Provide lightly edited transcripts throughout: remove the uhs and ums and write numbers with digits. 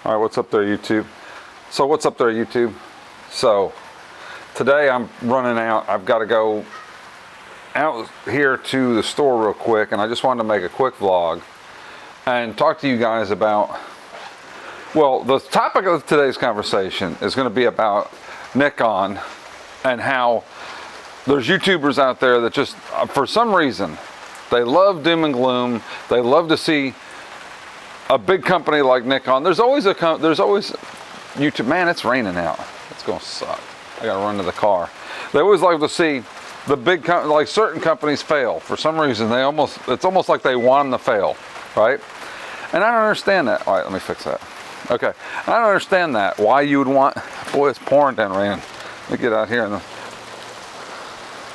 All right, what's up there, YouTube? So today I'm running out. I've got to go out here to the store real quick, and I just wanted to make a quick vlog and talk to you guys about, well, the topic of today's conversation is going to be about Nikon and how there's YouTubers out there that just, for some reason, they love doom and gloom. They love to see a big company like Nikon. There's always YouTube. Man, it's raining out. It's gonna suck. I gotta run to the car. They always like to see the big like certain companies fail for some reason. It's almost like they want them to fail, right? And I don't understand that. All right, let me fix that. Okay, I don't understand that. Why you would want? Boy, it's pouring down rain. Let me get out here and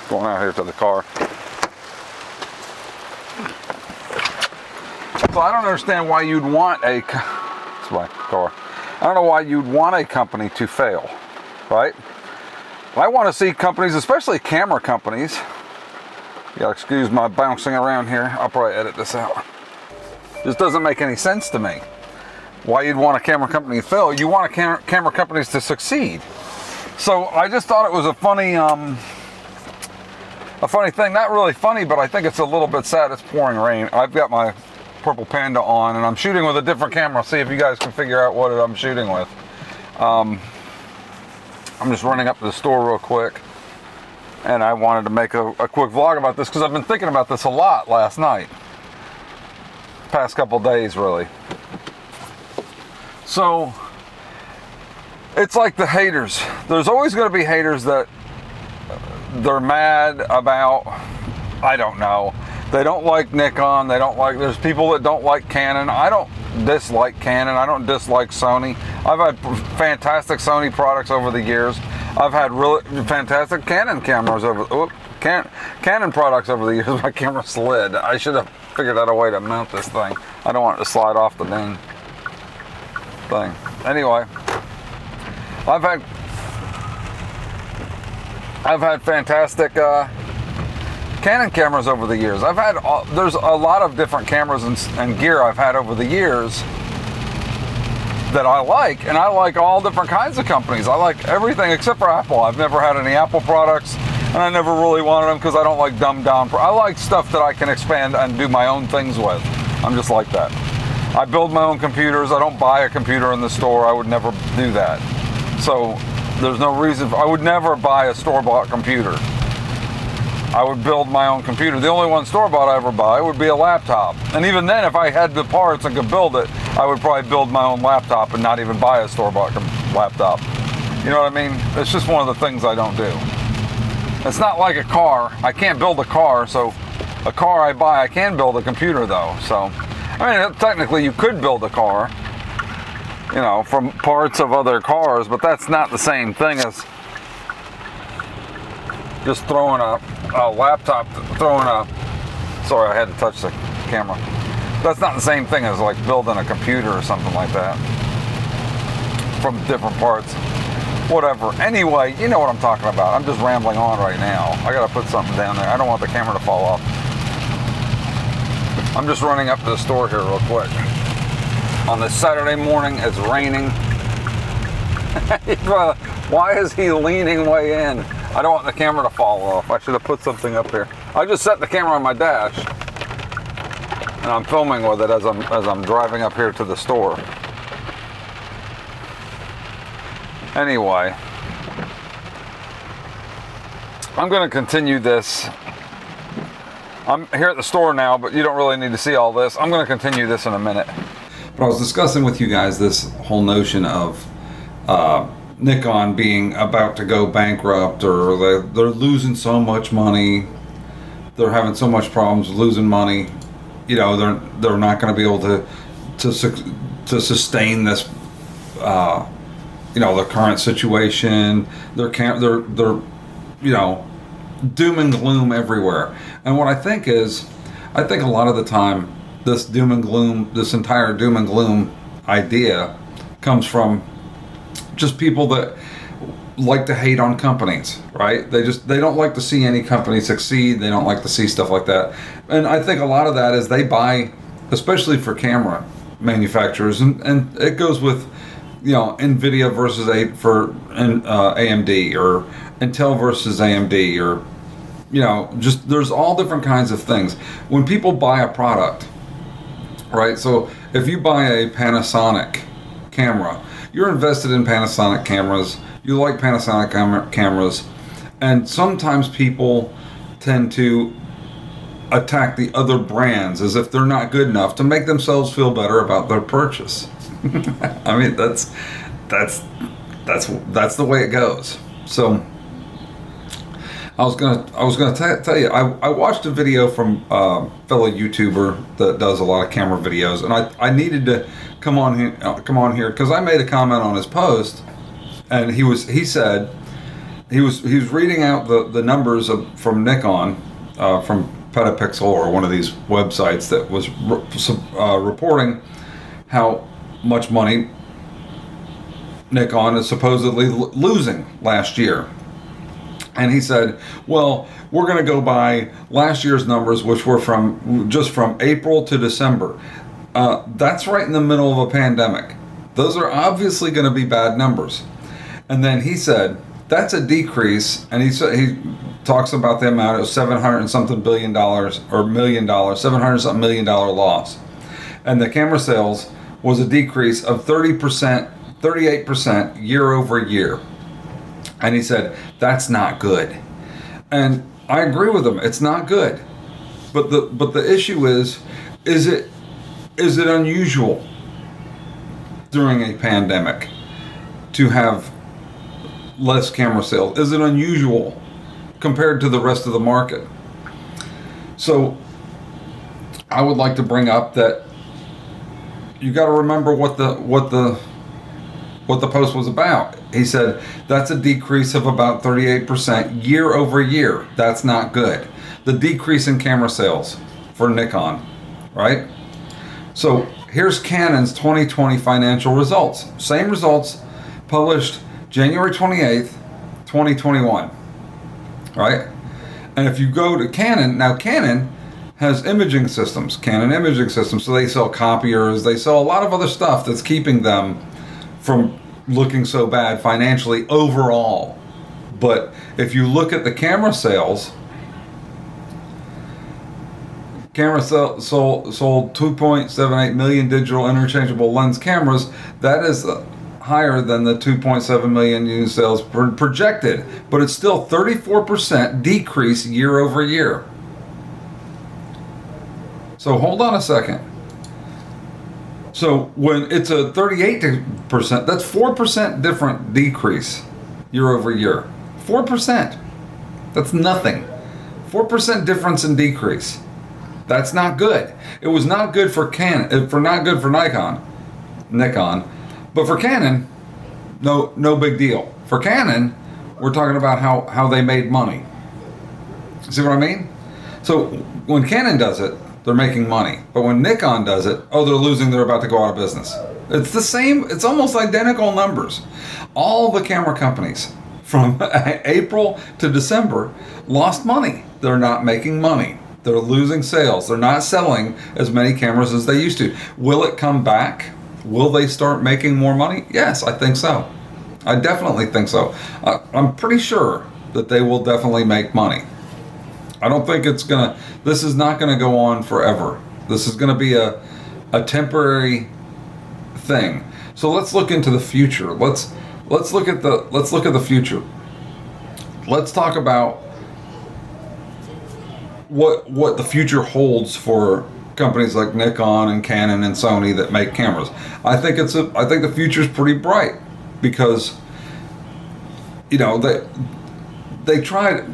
going out here to the car. So I don't understand why you'd want it's my car. I don't know why you'd want a company to fail, right? I want to see companies, especially camera companies. You gotta excuse my bouncing around here. I'll probably edit this out. This doesn't make any sense to me. Why you'd want a camera company to fail? You want camera companies to succeed. So I just thought it was a funny thing. Not really funny, but I think it's a little bit sad. It's pouring rain. I've got my Purple Panda on, and I'm shooting with a different camera. See if you guys can figure out what I'm shooting with. I'm just running up to the store real quick, and I wanted to make a quick vlog about this because I've been thinking about this a lot last night, past couple days really. So it's like the haters. There's always going to be haters that they're mad about, I don't know. They don't like Nikon. There's people that don't like Canon. I don't dislike Canon. I don't dislike Sony. I've had fantastic Sony products over the years. I've had really fantastic Canon cameras Canon products over the years. My camera slid. I should have figured out a way to mount this thing. I don't want it to slide off the dang thing. Anyway, I've had fantastic Canon cameras over the years. There's a lot of different cameras and gear I've had over the years that I like, and I like all different kinds of companies. I like everything except for Apple. I've never had any Apple products, and I never really wanted them because I don't like dumbed down. I like stuff that I can expand and do my own things with. I'm just like that. I build my own computers. I don't buy a computer in the store. I would never do that. So there's no reason. I would never buy a store-bought computer. I would build my own computer. The only one store-bought I ever buy would be a laptop. And even then, if I had the parts and could build it, I would probably build my own laptop and not even buy a store-bought laptop. You know what I mean? It's just one of the things I don't do. It's not like a car. I can't build a car, so a car I buy, I can build a computer though. So, I mean, technically you could build a car, you know, from parts of other cars, but that's not the same thing as just throwing a laptop, sorry, I had to touch the camera. That's not the same thing as like building a computer or something like that from different parts. Whatever. Anyway, you know what I'm talking about. I'm just rambling on right now. I gotta put something down there. I don't want the camera to fall off. I'm just running up to the store here real quick. On this Saturday morning, it's raining. Why is he leaning way in? I don't want the camera to fall off. I should have put something up here. I just set the camera on my dash, and I'm filming with it as I'm driving up here to the store. Anyway, I'm going to continue this. I'm here at the store now, but you don't really need to see all this. I'm going to continue this in a minute. But I was discussing with you guys this whole notion of Nikon being about to go bankrupt, or they're losing so much money, they're having so much problems losing money, you know, they're not going to be able to sustain this, you know, the current situation. They're you know, doom and gloom everywhere. And what I think is, a lot of the time this doom and gloom, this entire doom and gloom idea comes from just people that like to hate on companies, right? They don't like to see any company succeed. They don't like to see stuff like that. And I think a lot of that is they buy, especially for camera manufacturers, and it goes with NVIDIA versus AMD, or Intel versus AMD, or just there's all different kinds of things. When people buy a product, right? So if you buy a Panasonic camera, you're invested in Panasonic cameras. You like Panasonic cameras, and sometimes people tend to attack the other brands as if they're not good enough to make themselves feel better about their purchase. I mean, that's the way it goes. So I was gonna tell you, I watched a video from a fellow YouTuber that does a lot of camera videos, and I needed to come on here because I made a comment on his post, and he said he was reading out the numbers from Nikon, from Petapixel, or one of these websites that was reporting how much money Nikon is supposedly losing last year. And he said, well, we're going to go by last year's numbers, which were from April to December. That's right in the middle of a pandemic. Those are obviously going to be bad numbers. And then he said, that's a decrease. And he talks about the amount of $700 something billion or million dollars, $700 something million loss. And the camera sales was a decrease of 38% year over year. And he said, that's not good. And I agree with him. It's not good. But the issue is it unusual during a pandemic to have less camera sales? Is it unusual compared to the rest of the market? So I would like to bring up that you got to remember what the post was about. He said that's a decrease of about 38% year over year. That's not good. The decrease in camera sales for Nikon, right? So here's Canon's 2020 financial results. Same results published January 28th, 2021, right? And if you go to Canon, now Canon has imaging systems, Canon imaging systems, so they sell copiers, they sell a lot of other stuff that's keeping them from looking so bad financially overall. But if you look at the camera sales, sold 2.78 million digital interchangeable lens cameras. That is higher than the 2.7 million unit sales projected, but it's still 34% decrease year over year. So hold on a second. So when it's a 38%, that's 4% different decrease year over year. 4%. That's nothing. 4% difference in decrease. That's not good. It was not good for Nikon, but for Canon, no big deal. For Canon, we're talking about how they made money. See what I mean? So when Canon does it, they're making money. But when Nikon does it, they're losing, they're about to go out of business. It's the same, it's almost identical numbers. All the camera companies from April to December lost money. They're not making money. They're losing sales. They're not selling as many cameras as they used to. Will it come back? Will they start making more money? Yes, I think so. I definitely think so. I'm pretty sure that they will definitely make money. I don't think this is not gonna go on forever. This is gonna be a temporary thing. So let's look into the future. Let's look at the future. Let's talk about what the future holds for companies like Nikon and Canon and Sony that make cameras. I think the future's pretty bright because they tried,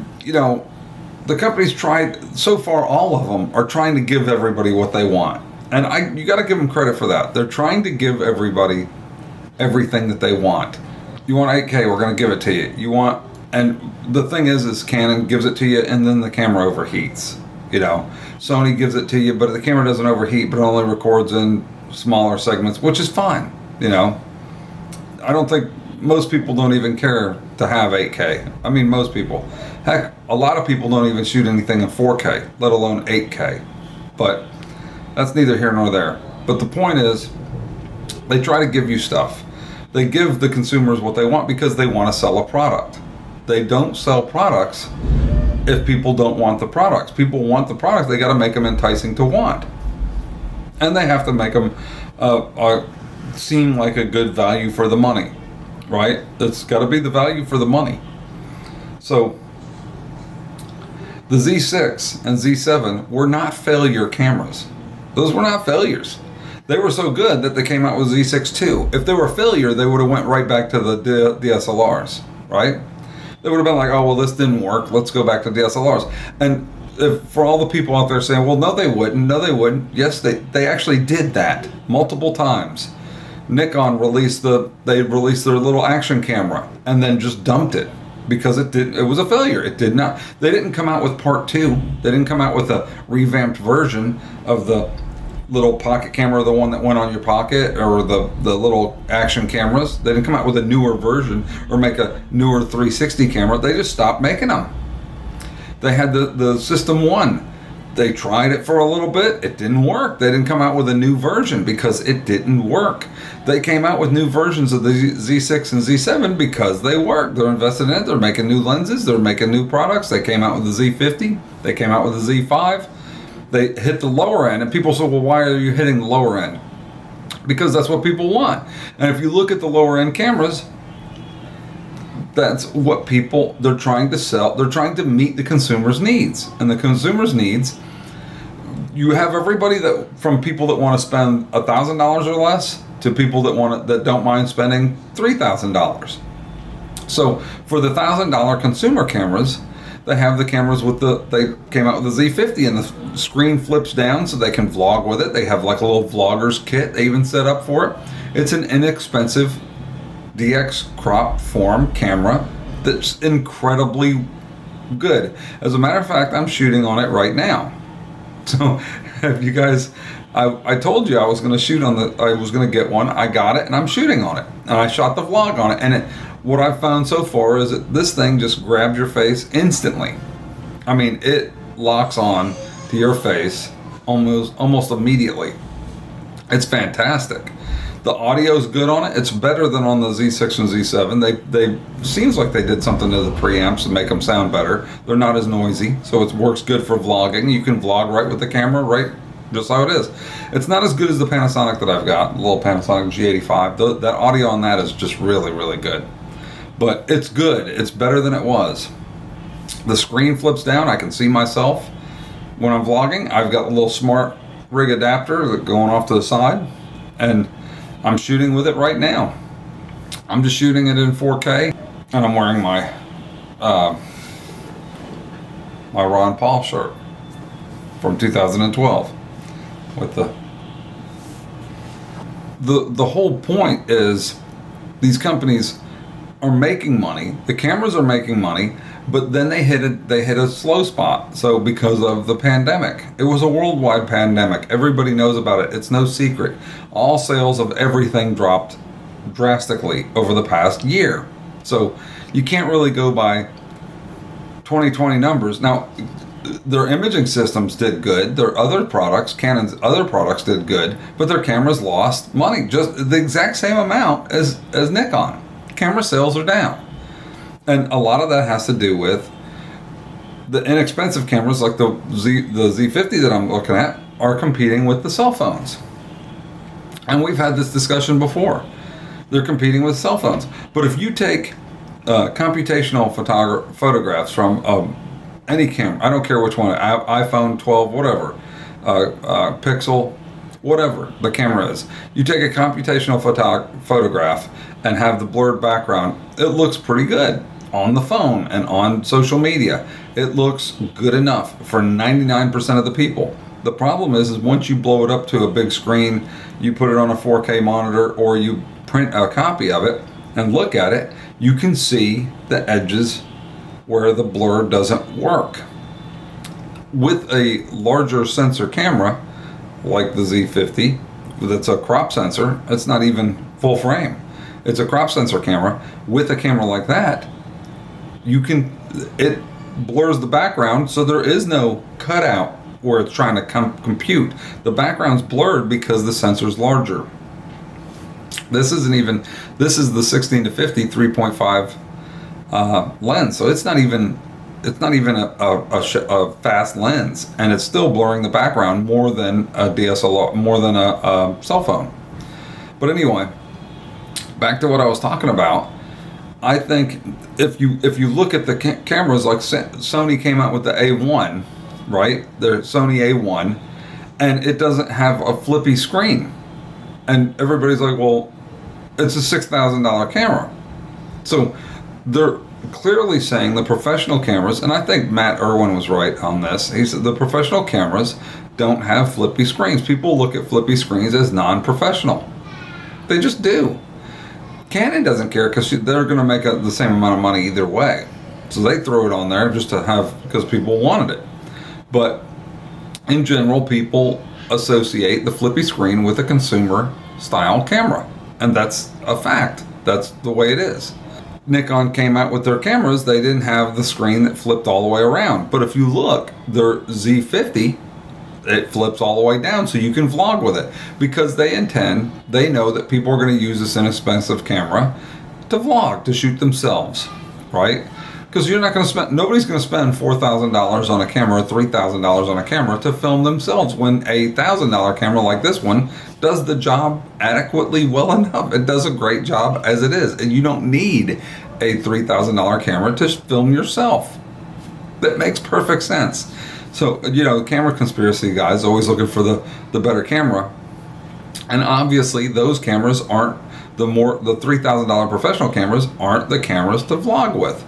the companies tried so far. All of them are trying to give everybody what they want, and you got to give them credit for that. They're trying to give everybody everything that they want. You want 8K, we're going to give it to you. And the thing is Canon gives it to you, and then the camera overheats. Sony gives it to you, but the camera doesn't overheat, but it only records in smaller segments, which is fine. I don't think most people don't even care to have 8K. I mean, most people. Heck, a lot of people don't even shoot anything in 4K, let alone 8K. But that's neither here nor there. But the point is, they try to give you stuff. They give the consumers what they want because they want to sell a product. They don't sell products if people don't want the products. People want the products, they got to make them enticing to want. And they have to make them seem like a good value for the money, right? It's got to be the value for the money. So the Z6 and Z7 were not failure cameras. Those were not failures. They were so good that they came out with Z6 II. If they were a failure, they would have went right back to the DSLRs, right? They would have been like, oh, well, this didn't work. Let's go back to DSLRs. And for all the people out there saying, well, no, they wouldn't. Yes, they actually did that multiple times. Nikon released their little action camera and then just dumped it because it was a failure. It did not. They didn't come out with part 2. They didn't come out with a revamped version of the little pocket camera, the one that went on your pocket, or the little action cameras. They didn't come out with a newer version or make a newer 360 camera. They just stopped making them. They had the System 1. They tried it for a little bit. It didn't work. They didn't come out with a new version because it didn't work. They came out with new versions of the Z6 and Z7 because they worked. They're invested in it. They're making new lenses. They're making new products. They came out with the Z50. They came out with the Z5. They hit the lower end, and people say, well, why are you hitting the lower end? Because that's what people want. And if you look at the lower end cameras, that's what they're trying to sell. They're trying to meet the consumer's needs. And the consumer's needs, you have everybody from people that want to spend $1,000 or less to people that don't mind spending $3,000. So for the $1,000 consumer cameras, they have the cameras they came out with the Z50 and the screen flips down so they can vlog with it. They have like a little vlogger's kit they even set up for it. It's an inexpensive DX crop form camera that's incredibly good. As a matter of fact, I'm shooting on it right now. So if you guys, I told you I was going to get one. I got it and I'm shooting on it. And I shot the vlog on it. And what I've found so far is that this thing just grabs your face instantly. I mean, it locks on to your face almost immediately. It's fantastic. The audio's good on it. It's better than on the Z6 and Z7. They seems like they did something to the preamps to make them sound better. They're not as noisy, so it works good for vlogging. You can vlog right with the camera, right, just how it is. It's not as good as the Panasonic that I've got, the little Panasonic G85. That audio on that is just really, really good. But it's good. It's better than it was. The screen flips down. I can see myself when I'm vlogging. I've got a little smart rig adapter that's going off to the side, and I'm shooting with it right now. I'm just shooting it in 4K, and I'm wearing my my Ron Paul shirt from 2012 with the whole point is these companies are making money. The cameras are making money, but then they hit a slow spot. So because of the pandemic, it was a worldwide pandemic. Everybody knows about it. It's no secret. All sales of everything dropped drastically over the past year. So you can't really go by 2020 numbers. Now, their imaging systems did good. Their other products, Canon's other products did good, but their cameras lost money, just the exact same amount as Nikon. Camera sales are down. And a lot of that has to do with the inexpensive cameras like the Z50 that I'm looking at are competing with the cell phones. And we've had this discussion before. They're competing with cell phones. But if you take computational photographs from any camera, I don't care which one, iPhone 12, whatever, Pixel, whatever the camera is. You take a computational photograph and have the blurred background, it looks pretty good on the phone and on social media. It looks good enough for 99% of the people. The problem is once you blow it up to a big screen, you put it on a 4K monitor, or you print a copy of it and look at it, you can see the edges where the blur doesn't work. With a larger sensor camera, like the Z50, that's a crop sensor, it's not even full frame. It's a crop sensor camera. With a camera like that, it blurs the background, so there is no cutout where it's trying to compute. The background's blurred because the sensor's larger. This isn't even, this is the 16 to 50 3.5 lens, so it's not even a fast lens, and it's still blurring the background more than a DSLR, more than a cell phone. But anyway, back to what I was talking about. I think if you look at the cameras, like Sony came out with the A1, right? The Sony A1, and it doesn't have a flippy screen, and everybody's like, well, it's a $6,000 camera. So they're clearly saying the professional cameras, and I think Matt Irwin was right on this. He said the professional cameras don't have flippy screens. People look at flippy screens as non-professional. They just do. Canon doesn't care because they're going to make the same amount of money either way. So they throw it on there just to have, because people wanted it. But in general, people associate the flippy screen with a consumer style camera. And that's a fact. That's the way it is. Nikon came out with their cameras, they didn't have the screen that flipped all the way around. But if you look, their Z50, it flips all the way down so you can vlog with it. Because they know that people are going to use this inexpensive camera to vlog, to shoot themselves, right? Because you're not going to spend, nobody's going to spend $4,000 on a camera, $3,000 on a camera to film themselves, when a $1,000 camera like this one does the job adequately well enough. It does a great job as it is, and you don't need a $3,000 camera to film yourself. That makes perfect sense. So, you know, camera conspiracy guys always looking for the better camera, and obviously those cameras aren't the $3,000 professional cameras aren't the cameras to vlog with.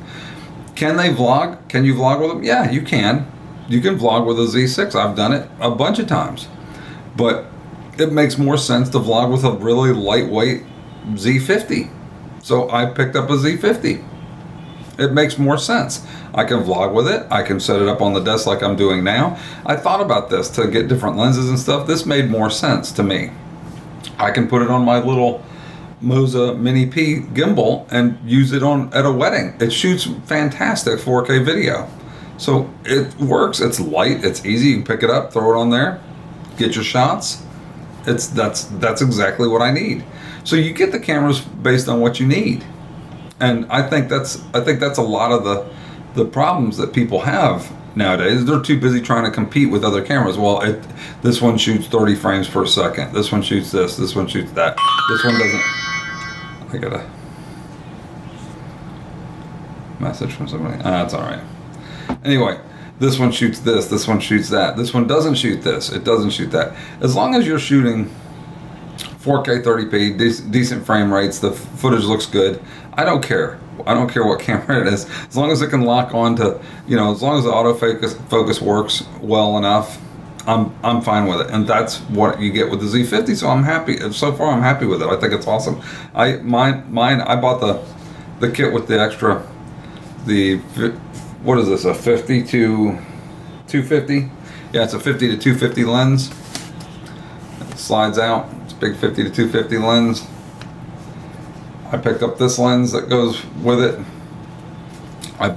Can they vlog? Can you vlog with them? Yeah, you can. You can vlog with a Z6. I've done it a bunch of times. But it makes more sense to vlog with a really lightweight Z50. So I picked up a Z50. It makes more sense. I can vlog with it. I can set it up on the desk like I'm doing now. I thought about this to get different lenses and stuff. This made more sense to me. I can put it on my little Moza Mini P gimbal and use it at a wedding. It shoots fantastic 4K video. So it works. It's light. It's easy. You can pick it up, throw it on there, get your shots. That's exactly what I need. So you get the cameras based on what you need, and I think that's a lot of the problems that people have nowadays. They're too busy trying to compete with other cameras. Well, this one shoots 30 frames per second. This one shoots this. This one shoots that. This one doesn't. I got a message from somebody. That's all right. Anyway, this one shoots this. This one shoots that. This one doesn't shoot this. It doesn't shoot that. As long as you're shooting 4K 30p, decent frame rates, the footage looks good, I don't care. I don't care what camera it is. As long as it can lock on to, as long as the autofocus works well enough, I'm fine with it. And that's what you get with the Z50. So I'm happy. So far, I'm happy with it. I think it's awesome. I bought the kit with the extra, what is this, a 50 to 250? Yeah, it's a 50 to 250 lens. It slides out. It's a big 50 to 250 lens. I picked up this lens that goes with it. I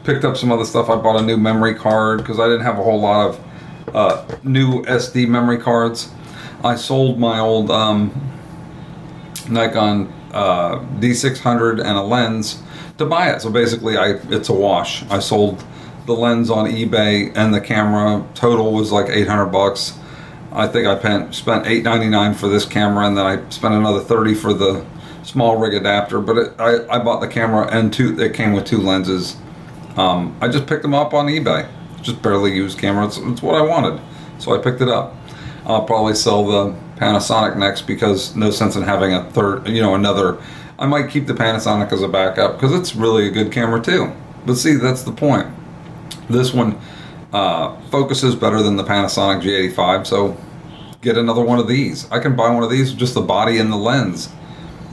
picked up some other stuff. I bought a new memory card because I didn't have a whole lot of new SD memory cards. I sold my old Nikon D600 and a lens to buy it. So basically, it's a wash. I sold the lens on eBay, and the camera total was like $800. I think I spent $8.99 for this camera, and then I spent another $30 for the small rig adapter. But I bought the camera, and it came with two lenses. I just picked them up on eBay. Just barely used camera. It's what I wanted, so I picked it up. I'll probably sell the Panasonic next because no sense in having a third, another. I might keep the Panasonic as a backup because it's really a good camera too. But see, that's the point. This one focuses better than the Panasonic G85, so get another one of these. I can buy one of these with just the body and the lens.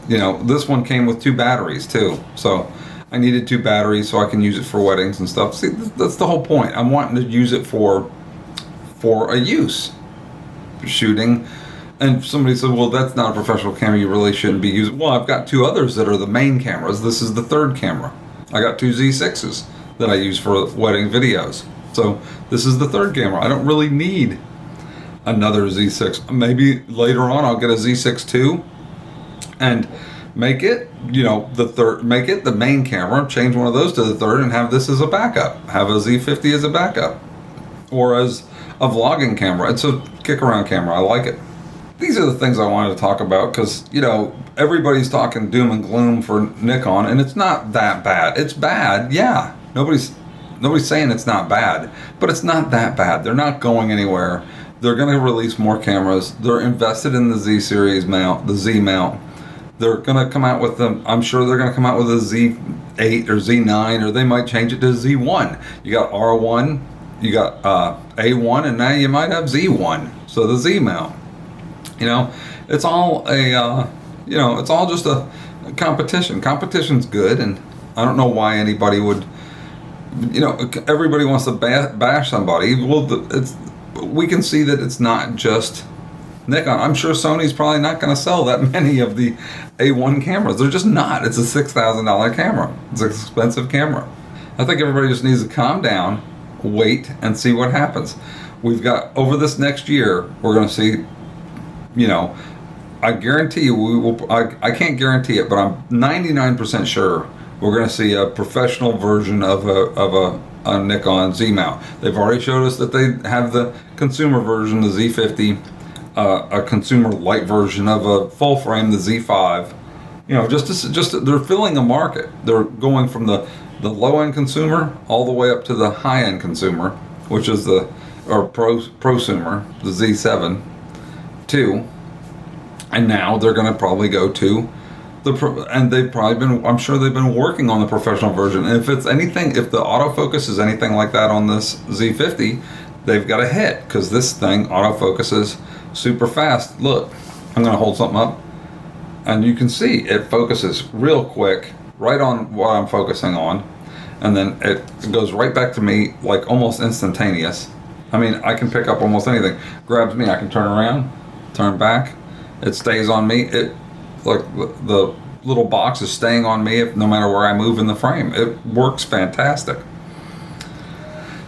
This one came with 2 batteries too, so I needed 2 batteries so I can use it for weddings and stuff. See, that's the whole point. I'm wanting to use it for a use, shooting. And somebody said, well, that's not a professional camera, you really shouldn't be using. Well, I've got 2 others that are the main cameras. This is the third camera. I got 2 Z6s that I use for wedding videos. So this is the third camera. I don't really need another Z6. Maybe later on I'll get a Z6 II and make it, you know, the third, make it the main camera, change one of those to the third, and have this as a backup. Have a Z50 as a backup, or as a vlogging camera. It's a kick around camera. I like it. These are the things I wanted to talk about because, you know, everybody's talking doom and gloom for Nikon, and it's not that bad. It's bad, yeah. Nobody's saying it's not bad, but it's not that bad. They're not going anywhere. They're going to release more cameras. They're invested in the Z series mount, the Z mount. They're going to come out with them. I'm sure they're going to come out with a Z8 or Z9, or they might change it to Z1. You got R1, you got A1, and now you might have Z1. So the Z mount. You know, it's all a, you know, it's all just a competition. Competition's good, and I don't know why anybody would, you know, everybody wants to bash somebody. Well, we can see that it's not just Nikon. I'm sure Sony's probably not going to sell that many of the A1 cameras. They're just not. It's a $6,000 camera. It's an expensive camera. I think everybody just needs to calm down, wait, and see what happens. We've got, over this next year, we're going to see, you know, I guarantee you, we will. I can't guarantee it, but I'm 99% sure we're going to see a professional version of a Nikon Z mount. They've already showed us that they have the consumer version, the Z50, a consumer light version of a full frame, the Z5. You know, just they're filling a market. They're going from the low end consumer all the way up to the high end consumer, which is the prosumer, the Z7 II, and now they're going to probably go to and they've probably been, I'm sure they've been working on the professional version. And if it's anything, if the autofocus is anything like that on this Z50, they've got a hit, because this thing autofocuses super fast. Look, I'm going to hold something up, and you can see it focuses real quick right on what I'm focusing on, and then it goes right back to me like almost instantaneous. I mean, I can pick up almost anything. Grabs me, I can turn around, turn back, it stays on me. It, like, the little box is staying on me no matter where I move in the frame. It works fantastic.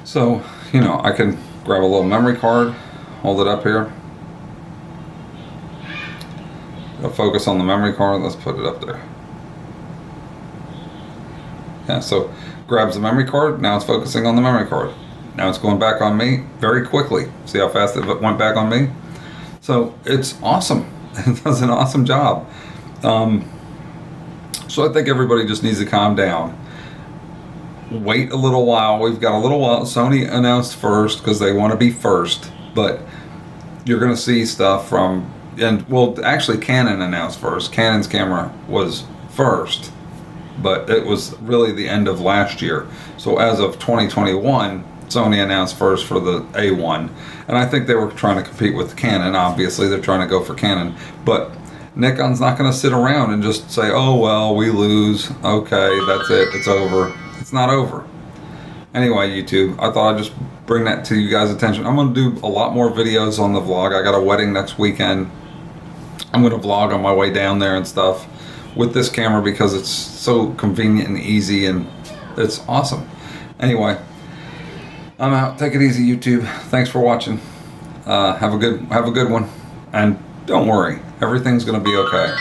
So, you know, I can grab a little memory card, hold it up here. I'll focus on the memory card. Let's put it up there. Yeah, so grabs the memory card. Now it's focusing on the memory card. Now it's going back on me very quickly. See how fast it went back on me? So it's awesome. It does an awesome job. So I think everybody just needs to calm down. Wait a little while. We've got a little while. Sony announced first because they want to be first, but you're going to see stuff from, and well, actually Canon announced first. Canon's camera was first, but it was really the end of last year. So as of 2021, Sony announced first for the A1, and I think they were trying to compete with Canon. Obviously, they're trying to go for Canon, but Nikon's not going to sit around and just say, oh, well, we lose. Okay, that's it. It's over. It's not over. Anyway, YouTube, I thought I'd just bring that to you guys' attention. I'm going to do a lot more videos on the vlog. I got a wedding next weekend. I'm going to vlog on my way down there and stuff with this camera because it's so convenient and easy, and it's awesome. Anyway, I'm out. Take it easy, YouTube. Thanks for watching. Have a good one. And don't worry. Everything's going to be okay.